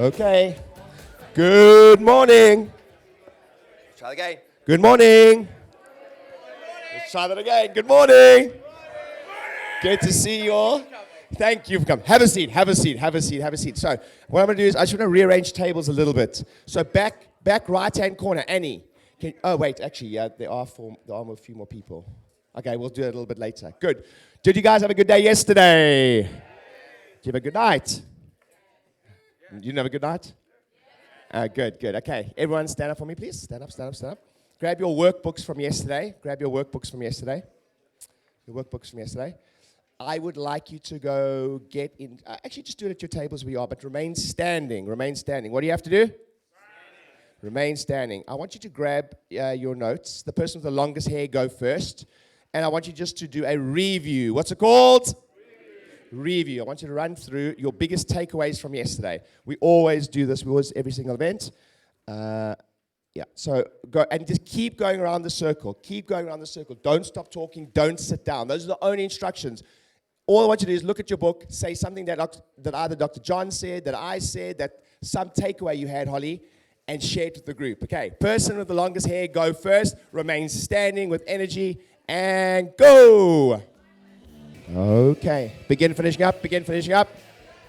Okay. Good morning. Try again. Good morning. Let's try that again. Good morning. Good to see you all. Thank you for coming. Have a seat, have a seat, have a seat, have a seat. So what I'm going to do is I just want to rearrange tables a little bit. So back right-hand corner, Annie. Actually, there are a few more people. Okay, we'll do it a little bit later. Good. Did you guys have a good day yesterday? Did you have a good night? You didn't have a good night? Good. Okay, everyone stand up for me, please. Stand up. Grab your workbooks from yesterday. I would like you to go get in. Actually, just do it at your tables where you are, but remain standing. What do you have to do? Remain standing. I want you to grab your notes. The person with the longest hair, go first. And I want you just to do a review. What's it called? Review. I want you to run through your biggest takeaways from yesterday. We always do this. Every single event. So go and just keep going around the circle. Don't stop talking. Don't sit down. Those are the only instructions. All I want you to do is look at your book, say something that either Dr. John said, that I said, that some takeaway you had, Holly, and share it with the group. Okay, person with the longest hair, go first. Remain standing with energy, and go. Okay, begin finishing up,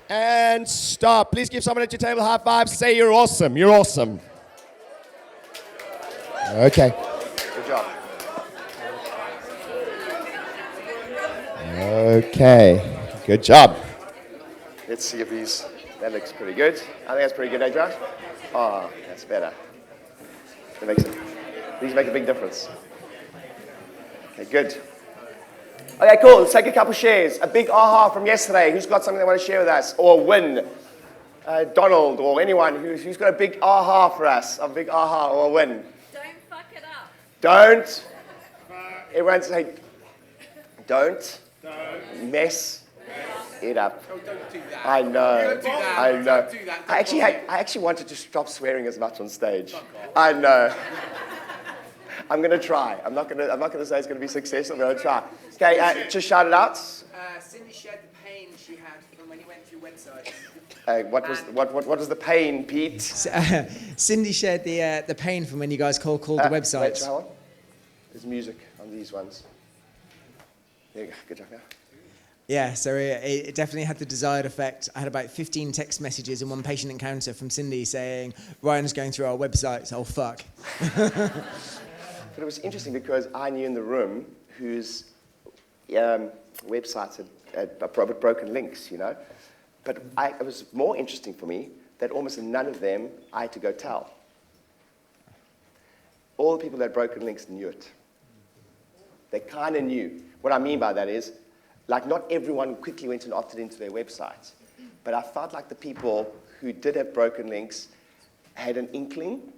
and stop. Please give someone at your table a high five. Say you're awesome. Okay, good job. Okay, good job. Let's see if that looks pretty good. I think that's pretty good, eh, Josh? Oh, that's better. These make a big difference. Okay, good. Okay, cool. Let's take a couple shares. A big aha from yesterday. Who's got something they want to share with us? Or win? Donald or anyone who's got a big aha for us. A big aha or a win. Don't fuck it up. Don't. Everyone say, don't mess it up. Oh, don't do that. I know. Don't do that. I know. Don't do that. I actually wanted to stop swearing as much on stage. I know. I'm going to try. I'm not going to say it's going to be successful. I'm going to try. Okay, just shout it out. Cindy shared the pain she had from when you went through websites. What was the pain, Pete? Cindy shared the pain from when you guys called the websites. Wait, try one. There's music on these ones. There you go. Good job. Yeah. Yeah, so it definitely had the desired effect. I had about 15 text messages and one patient encounter from Cindy saying, Ryan's going through our websites, oh fuck. But it was interesting because I knew in the room whose websites had broken links, you know. But it was more interesting for me that almost none of them I had to go tell. All the people that had broken links knew it. They kind of knew. What I mean by that is, like, not everyone quickly went and opted into their website. But I felt like the people who did have broken links had an inkling,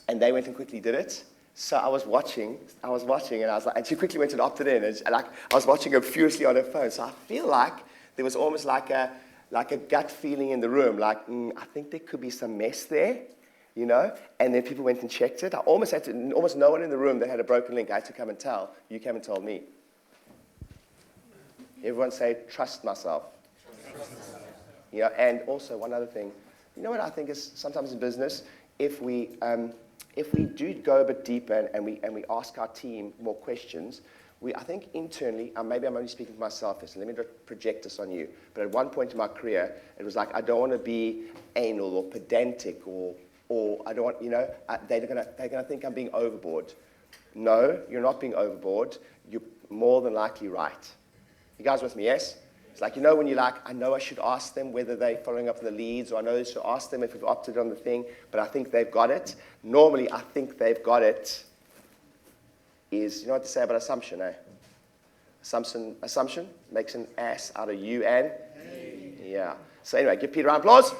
and they went and quickly did it. So I was watching, and I was like, and she quickly went and opted in, and I was watching her furiously on her phone. So I feel like there was almost like a gut feeling in the room, like, I think there could be some mess there, you know? And then people went and checked it. Almost no one in the room that had a broken link, I had to come and tell. You came and told me. Everyone say, trust myself. You know, and also one other thing, you know what I think is sometimes in business, if we do go a bit deeper and we ask our team more questions, I think internally, maybe I'm only speaking for myself here, so let me project this on you. But at one point in my career, it was like, I don't want to be anal or pedantic or I don't want, you know, they're gonna think I'm being overboard. No, you're not being overboard. You're more than likely right. You guys with me, yes? It's like, you know, when you're like, I know I should ask them whether they're following up with the leads, or I know I should ask them if we've opted on the thing, but I think they've got it. Normally, I think they've got it is, you know what to say about assumption, eh? Assumption makes an ass out of you and? Hey. Yeah. So anyway, give Peter a round of applause.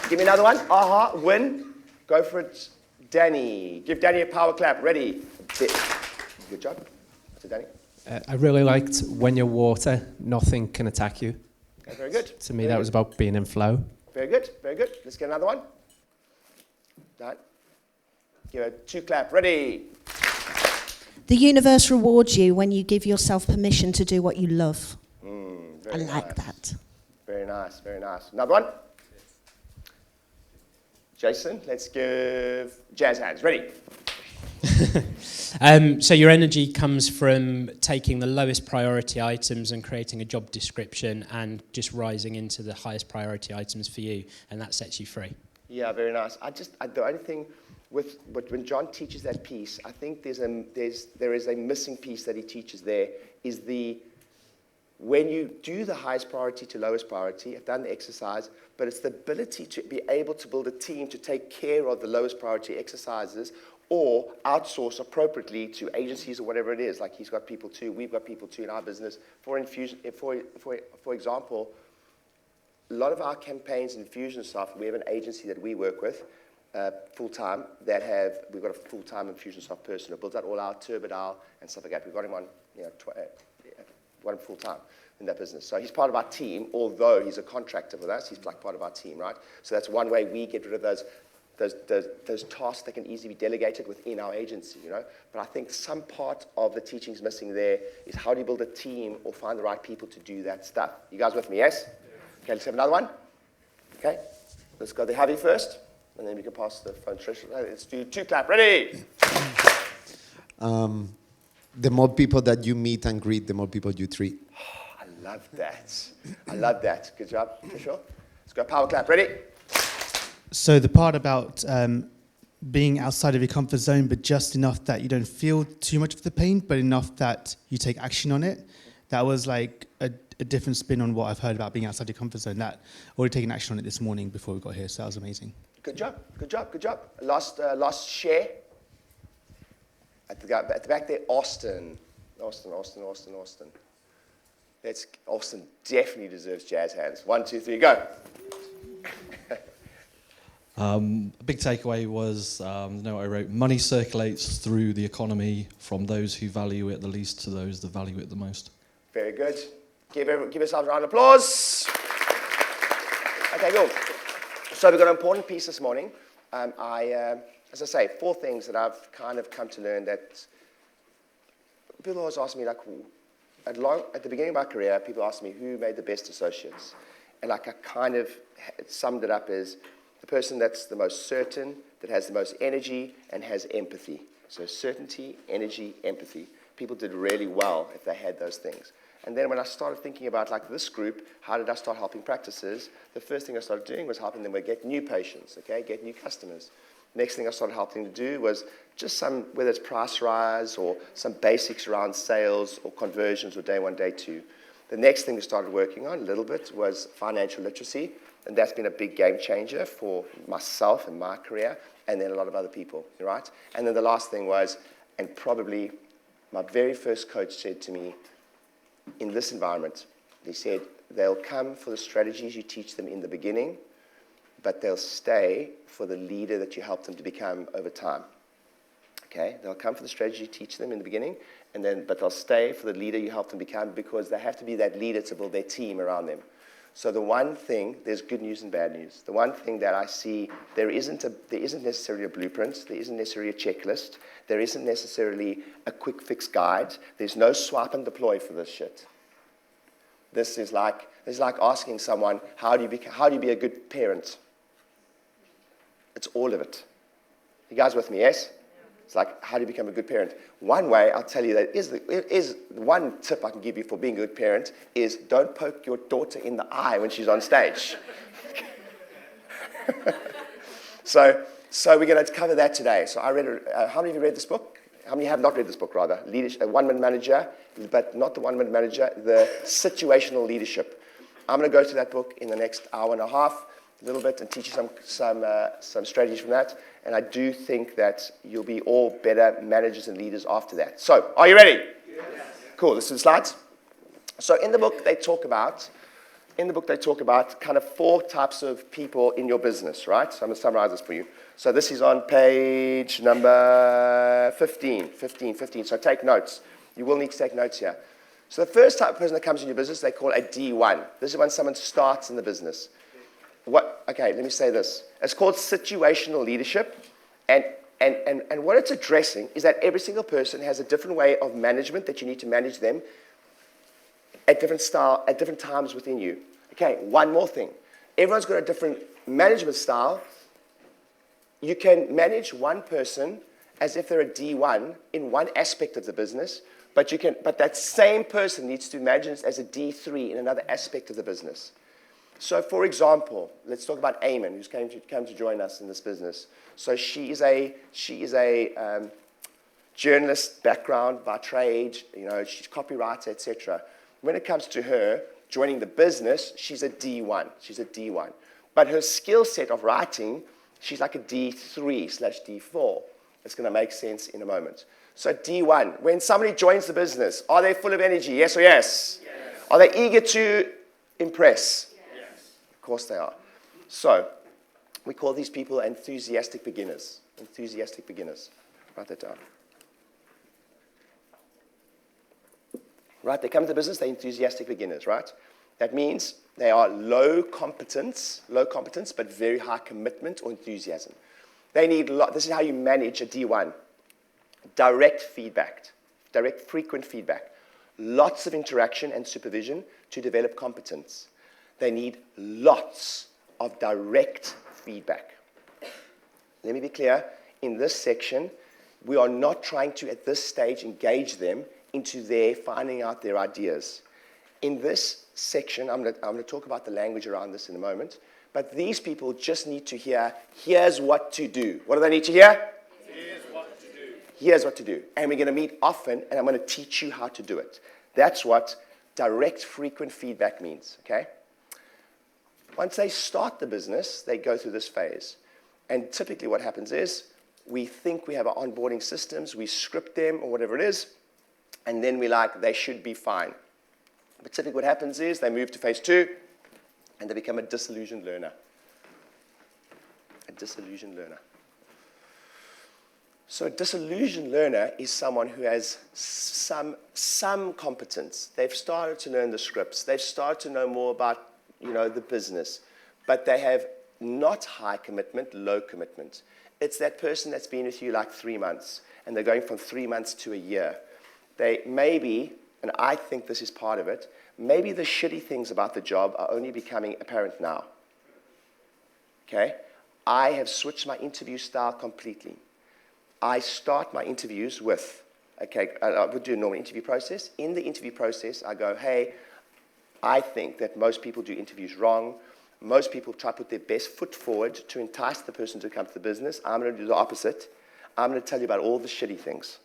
Give me another one. Aha, win. Go for it, Danny. Give Danny a power clap. Ready. Good job. So Danny. I really liked when you're water, nothing can attack you. Okay, very good. To me, that was about being in flow. Very good, very good. Let's get another one. Done. Give a 2 clap. Ready. The universe rewards you when you give yourself permission to do what you love. I Very like nice. that. Very nice, very nice. Another one? Jason, let's give jazz hands. Ready? So your energy comes from taking the lowest priority items and creating a job description and just rising into the highest priority items for you, and that sets you free. Yeah, very nice. The only thing with when John teaches that piece, I think there is a missing piece that he teaches there, is when you do the highest priority to lowest priority, I've done the exercise, but it's the ability to be able to build a team to take care of the lowest priority exercises or outsource appropriately to agencies or whatever it is. Like he's got people too, we've got people too in our business. For example, a lot of our campaigns in Infusionsoft, we have an agency that we work with full-time we've got a full-time Infusionsoft person who builds out all our Turbidile and stuff like that. We've got him on, one full-time in that business. So he's part of our team, although he's a contractor with us, he's like part of our team, right? So that's one way we get rid of those tasks that can easily be delegated within our agency, But I think some part of the teaching is missing there is how do you build a team or find the right people to do that stuff. You guys with me, yes? Okay, let's have another one. Okay, let's go the Javi first, and then we can pass the phone to Trish. Let's do 2 clap. Ready? The more people that you meet and greet, the more people you treat. Oh, I love that. I love that. Good job, Trish. Let's go power clap. Ready? So the part about being outside of your comfort zone, but just enough that you don't feel too much of the pain, but enough that you take action on it, that was like a different spin on what I've heard about being outside your comfort zone. That already taken action on it this morning before we got here, so that was amazing. Good job, good job, good job. Last share. At the back there, Austin. Austin. Austin definitely deserves jazz hands. 1, 2, 3, go. A big takeaway was the note I wrote: money circulates through the economy from those who value it the least to those that value it the most. Very good. Give yourselves a round of applause. Okay, cool. So we've got an important piece this morning. As I say, 4 things that I've kind of come to learn that people always ask me, like, at the beginning of my career, people asked me who made the best associates. And like I kind of summed it up as the person that's the most certain, that has the most energy, and has empathy. So certainty, energy, empathy. People did really well if they had those things. And then when I started thinking about like this group, how did I start helping practices? The first thing I started doing was helping them get new patients, get new customers. Next thing I started helping them to do was just whether it's price rise or some basics around sales or conversions or day 1, day 2. The next thing we started working on a little bit was financial literacy, and that's been a big game changer for myself and my career, and then a lot of other people, right? And then the last thing was, and probably my very first coach said to me, in this environment, he said, they'll come for the strategies you teach them in the beginning, but they'll stay for the leader that you help them to become over time. Okay? They'll come for the strategy you teach them in the beginning, but they'll stay for the leader you help them become because they have to be that leader to build their team around them. So the one thing, there's good news and bad news. The one thing that I see, there isn't necessarily a blueprint, there isn't necessarily a checklist, there isn't necessarily a quick fix guide. There's no swipe and deploy for this shit. This is like asking someone, how do you be a good parent? It's all of it. You guys with me, yes? It's like, how do you become a good parent? One way, I'll tell you that is one tip I can give you for being a good parent is don't poke your daughter in the eye when she's on stage. So we're going to cover that today. So I read how many of you read this book? How many have not read this book, rather? Leadership, One-Minute Manager, but not the One-Minute Manager, the Situational Leadership. I'm going to go to that book in the next hour and a half, a little bit, and teach you some strategies from that. And I do think that you'll be all better managers and leaders after that. So, are you ready? Yes. Cool. Let's do the slides. So, in the book, they talk about kind of 4 types of people in your business, right? So, I'm going to summarize this for you. So, this is on page number 15. So, take notes. You will need to take notes here. So, the first type of person that comes in your business, they call a D1. This is when someone starts in the business. Okay, let me say this. It's called situational leadership, and what it's addressing is that every single person has a different way of management that you need to manage them at different times within you. Okay, one more thing. Everyone's got a different management style. You can manage one person as if they're a D1 in one aspect of the business, but that same person needs to be managed as a D3 in another aspect of the business. So, for example, let's talk about Eamon, who's come to join us in this business. So she is a journalist background by trade. You know, she's a copywriter, etc. When it comes to her joining the business, she's a D1. She's a D1, but her skill set of writing, she's like a D3/D4. It's going to make sense in a moment. So D1, when somebody joins the business, are they full of energy? Yes or yes? Yes. Are they eager to impress? Yes. Of course they are. So we call these people enthusiastic beginners. Enthusiastic beginners. Write that down. Right, they come to the business, they're enthusiastic beginners, right? That means they are low competence, but very high commitment or enthusiasm. They need this is how you manage a D1. Direct feedback, direct frequent feedback. Lots of interaction and supervision to develop competence. They need lots of direct feedback. Let me be clear, in this section, we are not trying to, at this stage, engage them into their finding out their ideas. In this section, I'm going to talk about the language around this in a moment, but these people just need to hear, here's what to do. What do they need to hear? Here's what to do. Here's what to do. And we're going to meet often, and I'm going to teach you how to do it. That's what direct, frequent feedback means, okay? Once they start the business, they go through this phase. And typically what happens is, we think we have our onboarding systems, we script them, or whatever it is, and then we're like, they should be fine. But typically what happens is, they move to phase 2, and they become a disillusioned learner. A disillusioned learner. So a disillusioned learner is someone who has some competence. They've started to learn the scripts. They've started to know more about, the business. But they have not high commitment, low commitment. It's that person that's been with you like 3 months, and they're going from 3 months to a year. They maybe, and I think this is part of it, maybe the shitty things about the job are only becoming apparent now. Okay? I have switched my interview style completely. I start my interviews with, I would do a normal interview process. In the interview process, I go, hey, I think that most people do interviews wrong. Most people try to put their best foot forward to entice the person to come to the business. I'm going to do the opposite. I'm going to tell you about all the shitty things.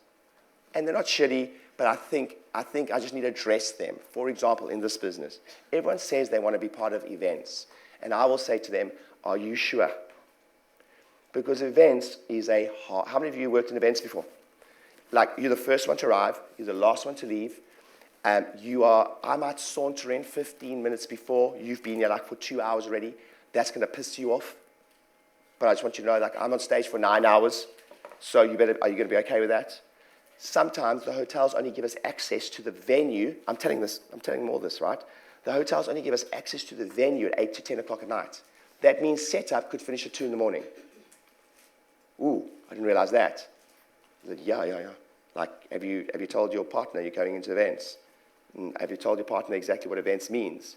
And they're not shitty, but I think I just need to address them. For example, in this business, everyone says they want to be part of events. And I will say to them, are you sure? Because events is how many of you worked in events before? Like, you're the first one to arrive, you're the last one to leave. I might saunter in 15 minutes before, you've been here like for 2 hours already. That's going to piss you off. But I just want you to know, like, I'm on stage for 9 hours, so are you going to be okay with that? Sometimes the hotels only give us access to the venue. I'm telling them all this, right? The hotels only give us access to the venue at 8 to 10 o'clock at night. That means setup could finish at 2 in the morning. Ooh, I didn't realize that. I said, yeah. Like, have you told your partner you're going into events? Have you told your partner exactly what events means?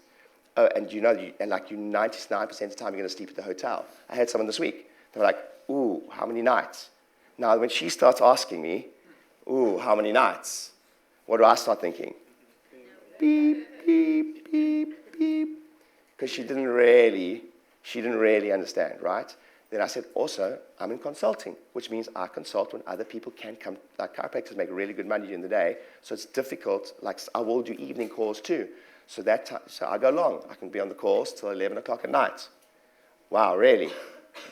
Oh, and you 99% of the time you're going to sleep at the hotel. I had someone this week. They were like, ooh, how many nights? Now, when she starts asking me, ooh, how many nights? What do I start thinking? Beep, beep, beep, beep. Because she didn't really understand, right? Then I said, also, I'm in consulting, which means I consult when other people can come. Like, chiropractors make really good money in the day, so it's difficult. Like, I will do evening calls too. So I go long. I can be on the calls till 11 o'clock at night. Wow, really?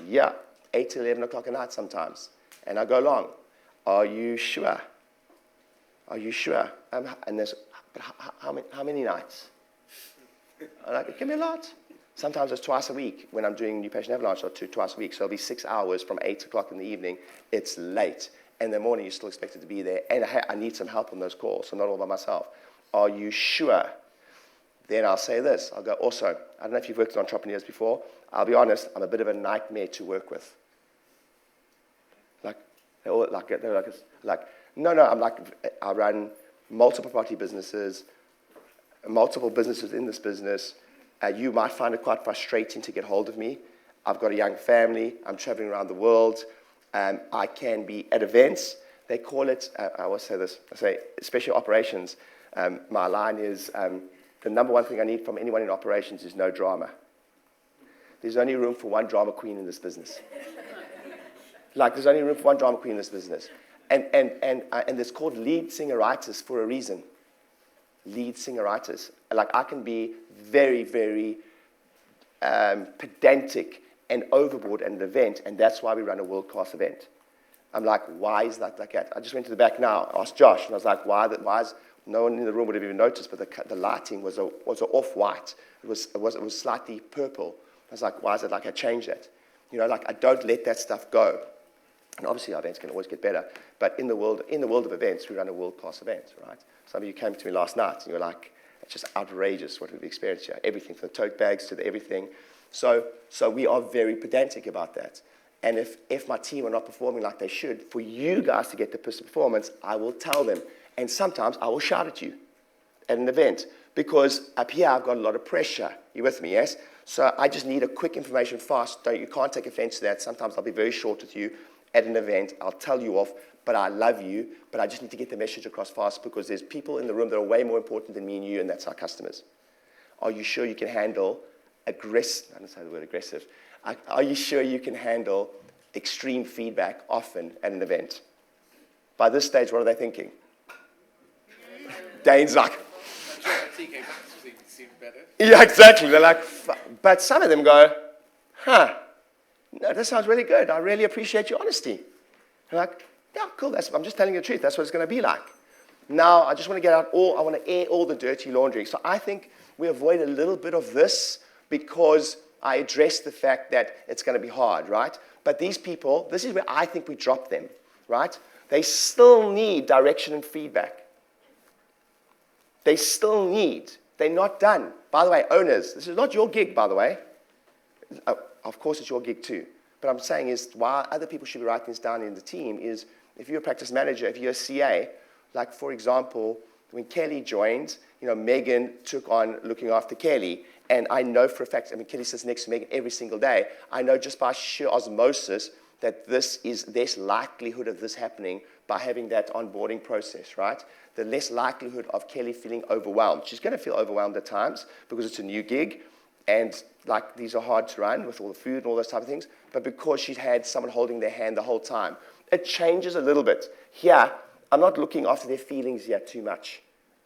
Yeah, 8 to 11 o'clock at night sometimes. And I go long. Are you sure? Are you sure? And there's, but how many nights? I'm like, it can be a lot. Sometimes it's twice a week when I'm doing New Patient Avalanche, or twice a week. So it'll be 6 hours from 8 o'clock in the evening. It's late. And in the morning, you're still expected to be there. And I need some help on those calls, so not all by myself. Are you sure? Then I'll say this. I'll go, also, I don't know if you've worked with entrepreneurs before. I'll be honest, I'm a bit of a nightmare to work with. They're like, no, I run multiple property businesses, multiple businesses in this business. You might find it quite frustrating to get hold of me. I've got a young family. I'm traveling around the world. I can be at events. They call it, I always say this, I say special operations. My line is, the number one thing I need from anyone in operations is no drama. There's only room for one drama queen in this business. Like, there's only room for one drama queen in this business. And it's called lead singeritis for a reason. Lead singeritis. Like, I can be very, very pedantic and overboard at an event, and that's why we run a world-class event. I'm like, why is that like that? I just went to the back now, asked Josh, and I was like, why is no one in the room would have even noticed, but the lighting was a off-white. It was slightly purple. I was like, why is it like I changed that? You know, like, I don't let that stuff go. And obviously our events can always get better, but in the world of events, we run a world-class event, right? Some of you came to me last night, and you were like, it's just outrageous what we've experienced here. Everything from the tote bags to the everything. So we are very pedantic about that. And if my team are not performing like they should, for you guys to get the performance, I will tell them. And sometimes I will shout at you at an event, because up here I've got a lot of pressure. You with me, yes? So I just need a quick information fast. You can't take offense to that. Sometimes I'll be very short with you at an event. I'll tell you off, but I love you, but I just need to get the message across fast, because there's people in the room that are way more important than me and you, and that's our customers. Are you sure you can handle I don't say the word aggressive. Are you sure you can handle extreme feedback often at an event? By this stage, what are they thinking? Dane's like, yeah, exactly. They're like, but some of them go, no, that sounds really good. I really appreciate your honesty. I'm like, yeah, cool. I'm just telling you the truth. That's what it's going to be like. Now, I just want to I want to air all the dirty laundry. So I think we avoid a little bit of this because I address the fact that it's going to be hard, right? But these people, this is where I think we drop them, right? They still need direction and feedback. They're not done. By the way, owners, this is not your gig, by the way. Of course, it's your gig too. But I'm saying is why other people should be writing this down in the team is if you're a practice manager, if you're a CA, like for example, when Kelly joined, Megan took on looking after Kelly. And I know for a fact, Kelly sits next to Megan every single day. I know just by sheer osmosis that there's likelihood of this happening by having that onboarding process, right? The less likelihood of Kelly feeling overwhelmed. She's going to feel overwhelmed at times because it's a new gig. And like these are hard to run with all the food and all those type of things. But because she's had someone holding their hand the whole time, it changes a little bit. Here, I'm not looking after their feelings yet too much.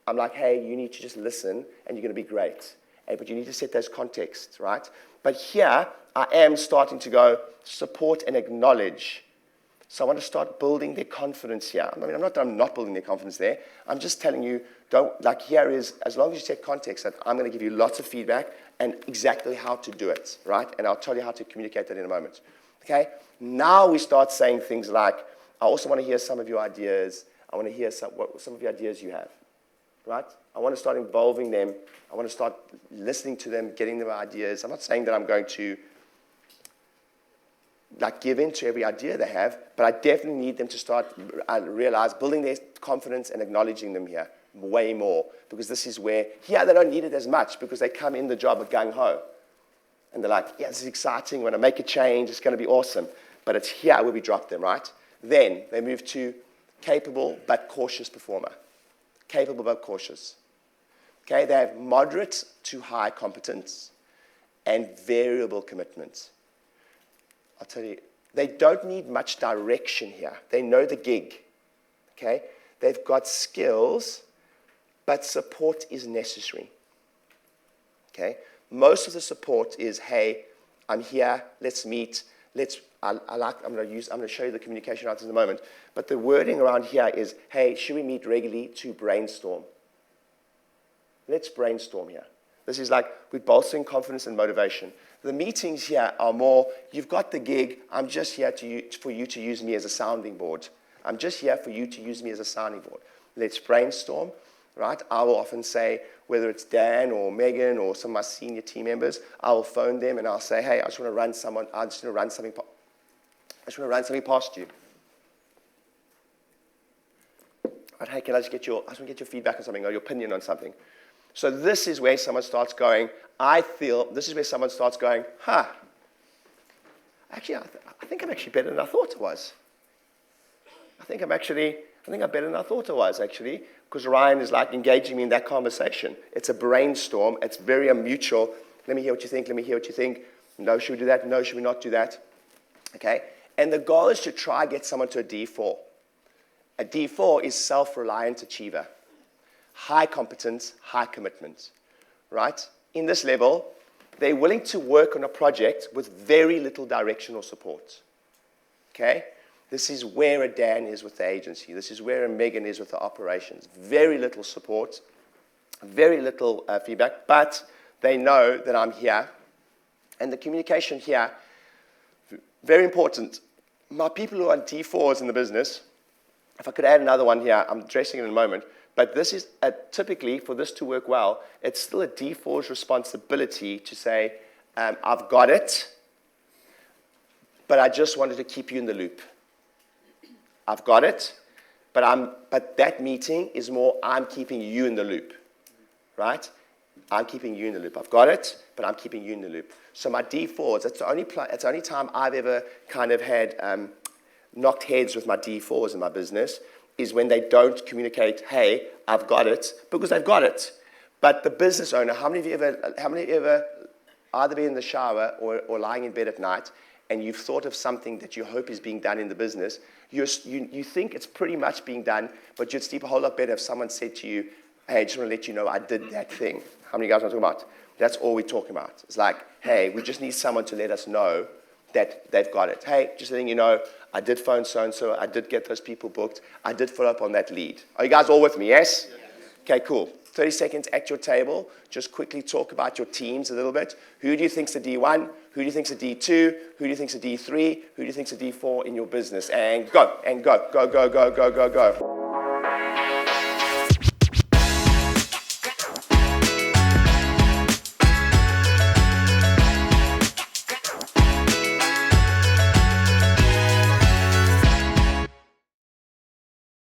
I'm like, hey, you need to just listen and you're going to be great. But you need to set those contexts, right? But here, I am starting to go support and acknowledge. So I want to start building their confidence here. I'm not building their confidence there. I'm just telling you, here is, as long as you set context, that I'm going to give you lots of feedback and exactly how to do it, right? And I'll tell you how to communicate that in a moment, okay? Now we start saying things like, I also want to hear some of your ideas. I want to hear some of the ideas you have, right? I want to start involving them. I want to start listening to them, getting their ideas. I'm not saying that I'm going to give in to every idea they have, but I definitely need them to start realize building their confidence and acknowledging them here way more, because this is where they don't need it as much because they come in the job of gung-ho. And they're like, yeah, this is exciting. When I make a change, it's going to be awesome. But it's here where we drop them, right? Then they move to capable but cautious performer. Capable but cautious. Okay, they have moderate to high competence and variable commitment. I'll tell you, they don't need much direction here. They know the gig. Okay, they've got skills, but support is necessary. Okay, most of the support is, hey, I'm here. Let's meet. I'm going to show you the communication items in a moment. But the wording around here is, hey, should we meet regularly to brainstorm? Let's brainstorm here. This is like we're bolstering confidence and motivation. The meetings here are more, you've got the gig, I'm just here for you to use me as a sounding board. I'm just here for you to use me as a sounding board. Let's brainstorm, right? I will often say, whether it's Dan or Megan or some of my senior team members, I will phone them and I'll say, hey, I just want to run something past you. Right, hey, I just want to get your feedback on something or your opinion on something. So this is where someone starts going, this is where someone starts going, actually, I think I'm actually better than I thought it was. I think I'm better than I thought it was, actually, because Ryan is like engaging me in that conversation. It's a brainstorm. It's very mutual. Let me hear what you think. Let me hear what you think. No, should we do that? No, should we not do that? Okay? And the goal is to try and get someone to a D4. A D4 is self-reliant achiever. High competence, high commitment, right? In this level, they're willing to work on a project with very little directional support, okay? This is where a Dan is with the agency. This is where a Megan is with the operations. Very little support, very little feedback, but they know that I'm here. And the communication here, very important. My people who are on D4s in the business, if I could add another one here, I'm addressing it in a moment, but this is typically, for this to work well, it's still a D4's responsibility to say, I've got it, but I just wanted to keep you in the loop. I've got it, but that meeting is more, I'm keeping you in the loop, right? I'm keeping you in the loop. I've got it, but I'm keeping you in the loop. So my D4s, that's the only time I've ever kind of had knocked heads with my D4s in my business, is when they don't communicate, hey, I've got it, because they've got it. But the business owner, how many of you ever either been in the shower or lying in bed at night, and you've thought of something that you hope is being done in the business, you think it's pretty much being done, but you'd sleep a whole lot better if someone said to you, hey, I just want to let you know I did that thing. How many of you guys want to talk about? That's all we're talking about. It's like, hey, we just need someone to let us know that they've got it. Hey, just letting you know, I did phone so-and-so, I did get those people booked, I did follow up on that lead. Are you guys all with me, yes? Okay, cool. 30 seconds at your table. Just quickly talk about your teams a little bit. Who do you think's the D1? Who do you think's the D2? Who do you think's the D3? Who do you think's the D4 in your business? And go, go, go, go, go, go, go, go.